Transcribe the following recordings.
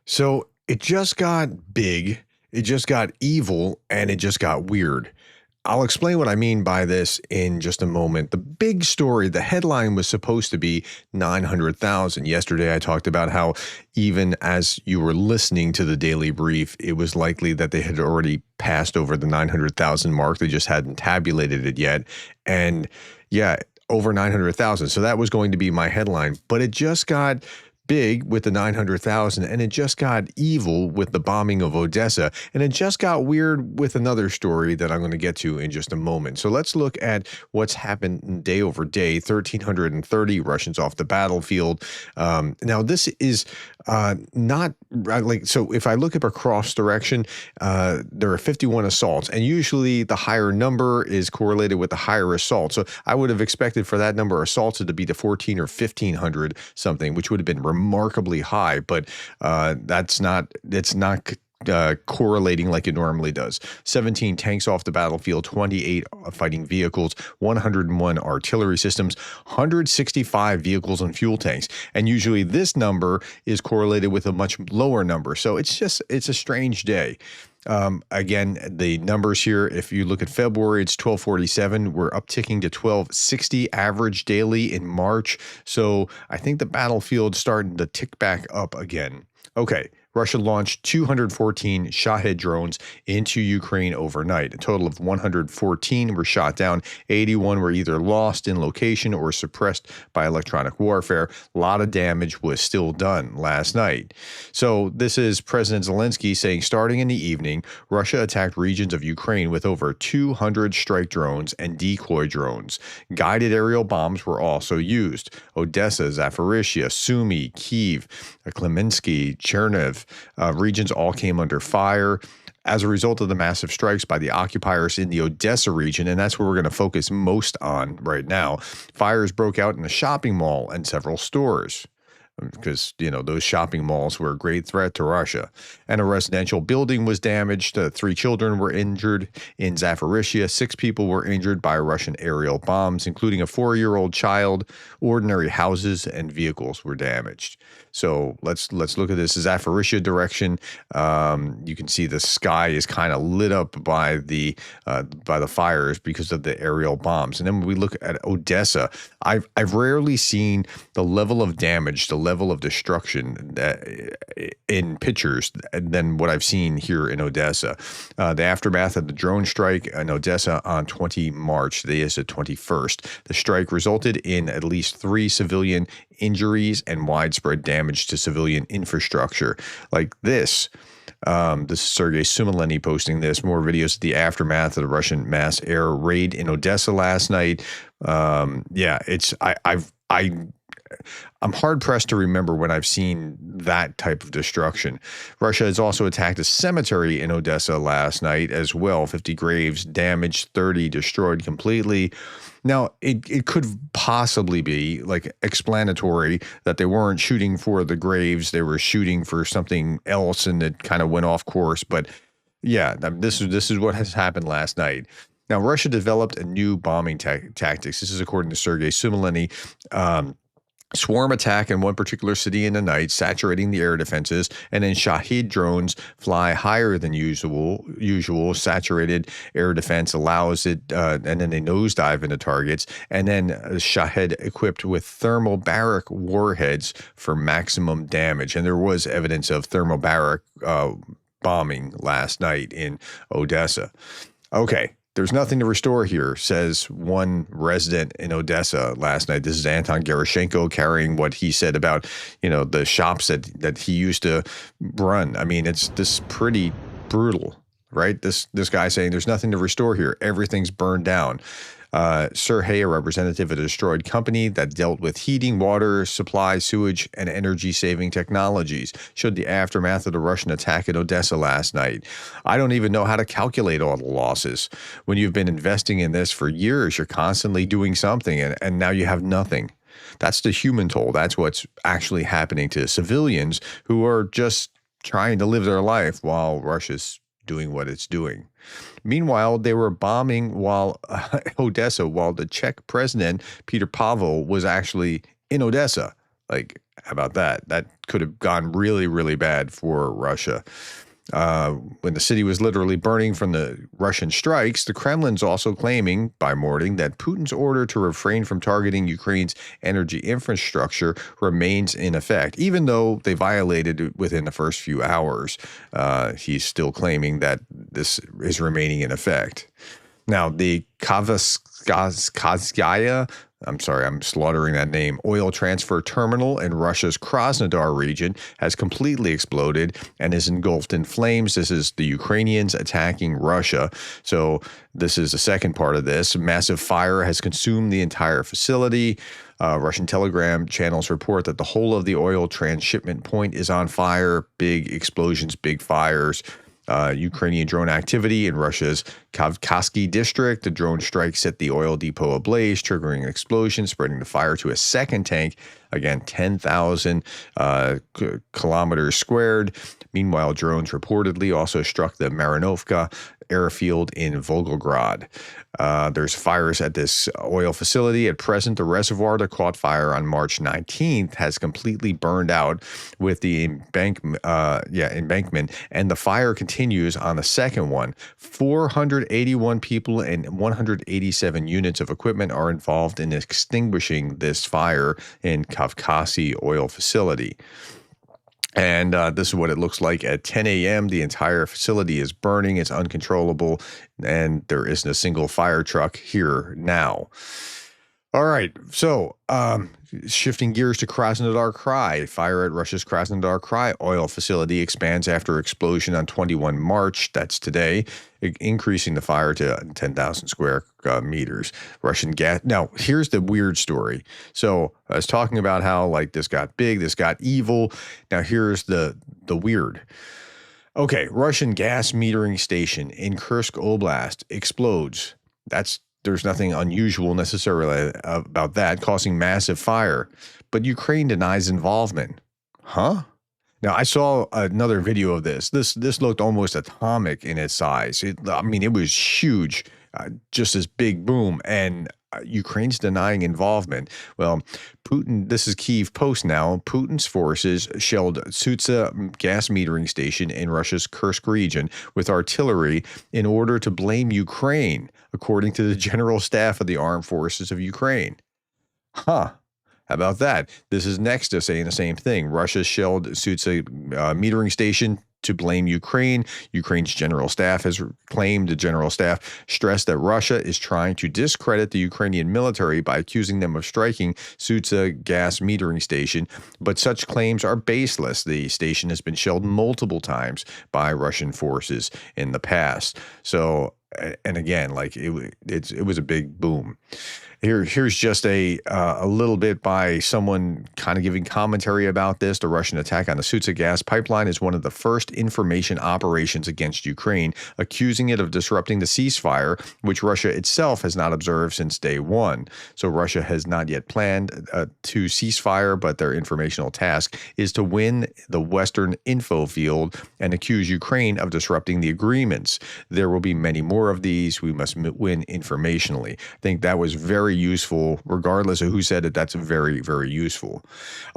So it just got big, it just got evil, and it just got weird. I'll explain what I mean by this in just a moment. The big story, the headline was supposed to be 900,000. Yesterday, I talked about how even as you were listening to the daily brief, it was likely that they had already passed over the 900,000 mark. They just hadn't tabulated it yet. And yeah, over 900,000. So that was going to be my headline, but it just got big with the 900,000, and it just got evil with the bombing of Odessa, and it just got weird with another story that I'm going to get to in just a moment. So let's look at what's happened day over day. 1,330 Russians off the battlefield. Now this is not like, so if I look up across direction, there are 51 assaults, and usually the higher number is correlated with the higher assault. So I would have expected for that number of assaults to be the 14 or 1,500 something, which would have been remarkably high, but it's not correlating like it normally does. 17 tanks off the battlefield, 28 fighting vehicles, 101 artillery systems, 165 vehicles and fuel tanks. And usually this number is correlated with a much lower number. So it's a strange day. Again, the numbers here, if you look at February, it's 1247. We're upticking to 1260 average daily in March. So I think the battlefield's starting to tick back up again. Okay. Russia launched 214 Shahed drones into Ukraine overnight. A total of 114 were shot down. 81 were either lost in location or suppressed by electronic warfare. A lot of damage was still done last night. So this is President Zelensky saying, starting in the evening, Russia attacked regions of Ukraine with over 200 strike drones and decoy drones. Guided aerial bombs were also used. Odessa, Zaporizhia, Sumy, Kyiv, Klemensky, Cherniv, regions all came under fire as a result of the massive strikes by the occupiers in the Odessa region, and that's where we're going to focus most on right now. Fires broke out in a shopping mall and several stores, because, you know, those shopping malls were a great threat to Russia. And a residential building was damaged. 3 children were injured. In Zaporizhia, 6 people were injured by Russian aerial bombs, including a 4-year-old child. Ordinary houses and vehicles were damaged. So let's look at this Zaporizhia direction. You can see the sky is kind of lit up by the fires because of the aerial bombs. And then when we look at Odessa, I've rarely seen the level of damage, the level of destruction in pictures than what I've seen here in Odessa. The aftermath of the drone strike in Odessa on 20 March, today is the 21st. The strike resulted in at least 3 civilian injuries and widespread damage to civilian infrastructure. Like this. This is Sergei Sumaleny posting this. More videos of the aftermath of the Russian mass air raid in Odessa last night. Yeah, I'm hard-pressed to remember when I've seen that type of destruction. Russia has also attacked a cemetery in Odessa last night as well. 50 graves damaged, 30 destroyed completely. Now, it could possibly be like explanatory that they weren't shooting for the graves. They were shooting for something else, and it kind of went off course. But yeah, this is what has happened last night. Now, Russia developed a new bombing tactics. This is according to Sergei Sumaleny. Swarm attack in one particular city in the night, saturating the air defenses, and then Shahed drones fly higher than usual. Saturated air defense allows it, and then they nosedive into targets, and then Shahed equipped with thermobaric warheads for maximum damage. And there was evidence of thermobaric bombing last night in Odessa. Okay. There's nothing to restore here, says one resident in Odessa last night. This is Anton Gerashenko carrying what he said about, you know, the shops that he used to run. I mean, it's this pretty brutal, right? This guy saying there's nothing to restore here. Everything's burned down. Sergei, a representative of a destroyed company that dealt with heating, water supply, sewage, and energy-saving technologies, showed the aftermath of the Russian attack in Odessa last night. I don't even know how to calculate all the losses. When you've been investing in this for years, you're constantly doing something, and now you have nothing. That's the human toll. That's what's actually happening to civilians who are just trying to live their life while Russia's doing what it's doing. Meanwhile, they were bombing Odessa while the Czech President Pavel was actually in Odessa. Like, How about that? That could have gone really, really bad for Russia. When the city was literally burning from the Russian strikes, the Kremlin's also claiming by morning that Putin's order to refrain from targeting Ukraine's energy infrastructure remains in effect, even though they violated it within the first few hours. He's still claiming that this is remaining in effect. Now, the Kavkazskaya, I'm sorry, I'm slaughtering that name, oil transfer terminal in Russia's Krasnodar region has completely exploded and is engulfed in flames. This is the Ukrainians attacking Russia. So this is the second part of this. Massive fire has consumed the entire facility. Russian Telegram channels report that the whole of the oil transshipment point is on fire. Big explosions, big fires. Ukrainian drone activity in Russia's Kavkazsky district. The drone strike set the oil depot ablaze, triggering an explosion, spreading the fire to a second tank. Again, 10,000 kilometers squared. Meanwhile, drones reportedly also struck the Marinovka airfield in Volgograd. There's fires at this oil facility. At present, the reservoir that caught fire on March 19th has completely burned out with the embankment, and the fire continues on the second one. 481 people and 187 units of equipment are involved in extinguishing this fire in Kavkazsky oil facility. And this is what it looks like at 10 a.m. The entire facility is burning. It's uncontrollable, and there isn't a single fire truck here now. All right, so shifting gears to Krasnodar Krai. Fire at Russia's Krasnodar Krai oil facility expands after explosion on 21 March, that's today, increasing the fire to 10,000 square meters. Russian gas. Now, here's the weird story. So I was talking about how like this got big, this got evil. Now here's the weird. Okay, Russian gas metering station in Kursk Oblast explodes. There's nothing unusual necessarily about that, causing massive fire. But Ukraine denies involvement. Huh? Now, I saw another video of this. This looked almost atomic in its size. It was huge, just this big boom. And Ukraine's denying involvement. Well, Putin, this is Kyiv Post now, Putin's forces shelled Sudzha Gas Metering Station in Russia's Kursk region with artillery in order to blame Ukraine, according to the General Staff of the Armed Forces of Ukraine. Huh. How about that? This is next to saying the same thing. Russia shelled Sudzha metering station to blame Ukraine. Ukraine's general staff has claimed. The general staff stressed that Russia is trying to discredit the Ukrainian military by accusing them of striking Sudzha Gas Metering Station, but such claims are baseless. The station has been shelled multiple times by Russian forces in the past. So, and again, like it was a big boom. Here's just a little bit by someone kind of giving commentary about this. The Russian attack on the Sudzha gas pipeline is one of the first information operations against Ukraine, accusing it of disrupting the ceasefire, which Russia itself has not observed since day one. So Russia has not yet planned to ceasefire, but their informational task is to win the Western info field and accuse Ukraine of disrupting the agreements. There will be many more of these. We must win informationally. I think that was very useful, regardless of who said it. That's very, very useful.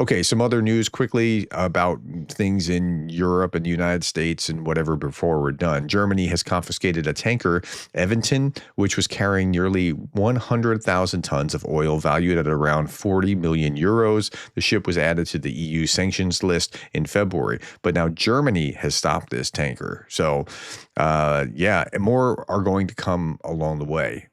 Okay, some other news quickly about things in Europe and the United States and whatever before we're done. Germany has confiscated a tanker, Eventon, which was carrying nearly 100,000 tons of oil valued at around 40 million euros. The ship was added to the EU sanctions list in February, but now Germany has stopped this tanker. So, more are going to come along the way.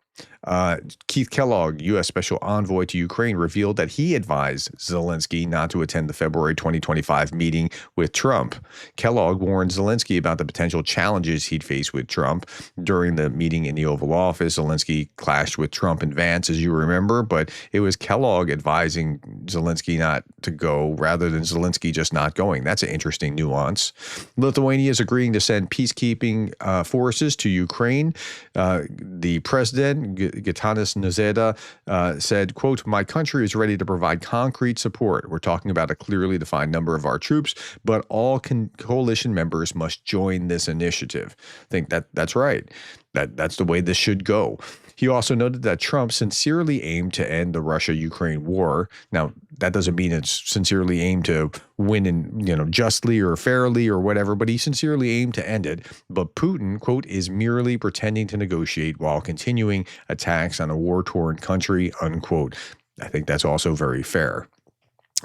Keith Kellogg, U.S. Special Envoy to Ukraine, revealed that he advised Zelensky not to attend the February 2025 meeting with Trump. Kellogg warned Zelensky about the potential challenges he'd face with Trump. During the meeting in the Oval Office, Zelensky clashed with Trump and Vance, as you remember, but it was Kellogg advising Zelensky not to go rather than Zelensky just not going. That's an interesting nuance. Lithuania is agreeing to send peacekeeping forces to Ukraine. The president, Gitanas Nausėda, said, quote, "My country is ready to provide concrete support. We're talking about a clearly defined number of our troops, but all coalition members must join this initiative." I think that's right. That's the way this should go. He also noted that Trump sincerely aimed to end the Russia-Ukraine war. Now, that doesn't mean it's sincerely aimed to win and, justly or fairly or whatever, but he sincerely aimed to end it. But Putin, quote, is merely pretending to negotiate while continuing attacks on a war-torn country, unquote. I think that's also very fair.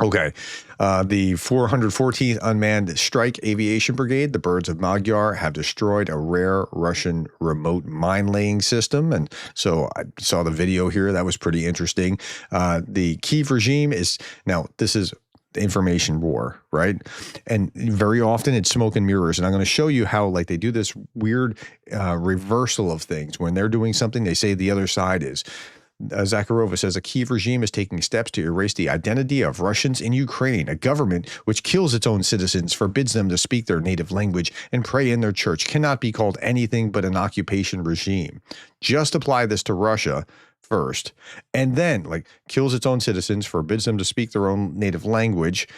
Okay, the 414th Unmanned Strike Aviation Brigade, the Birds of Magyar, have destroyed a rare Russian remote mine-laying system. And so I saw the video here. That was pretty interesting. The Kyiv regime is, now this is information war, right? And very often it's smoke and mirrors. And I'm going to show you how like they do this weird reversal of things. When they're doing something, they say the other side is. Zakharova says a Kyiv regime is taking steps to erase the identity of Russians in Ukraine, a government which kills its own citizens, forbids them to speak their native language, and pray in their church cannot be called anything but an occupation regime. Just apply this to Russia first, and then like kills its own citizens, forbids them to speak their own native language,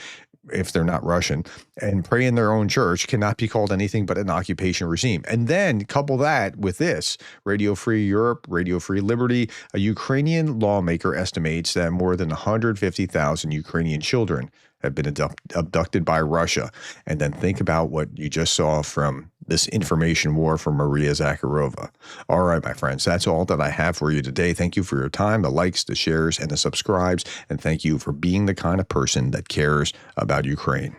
if they're not Russian, and pray in their own church cannot be called anything but an occupation regime. And then couple that with this, Radio Free Europe, Radio Free Liberty, a Ukrainian lawmaker estimates that more than 150,000 Ukrainian children have been abducted by Russia. And then think about what you just saw from this information war from Maria Zakharova. All right, my friends, that's all that I have for you today. Thank you for your time, the likes, the shares, and the subscribes. And thank you for being the kind of person that cares about Ukraine.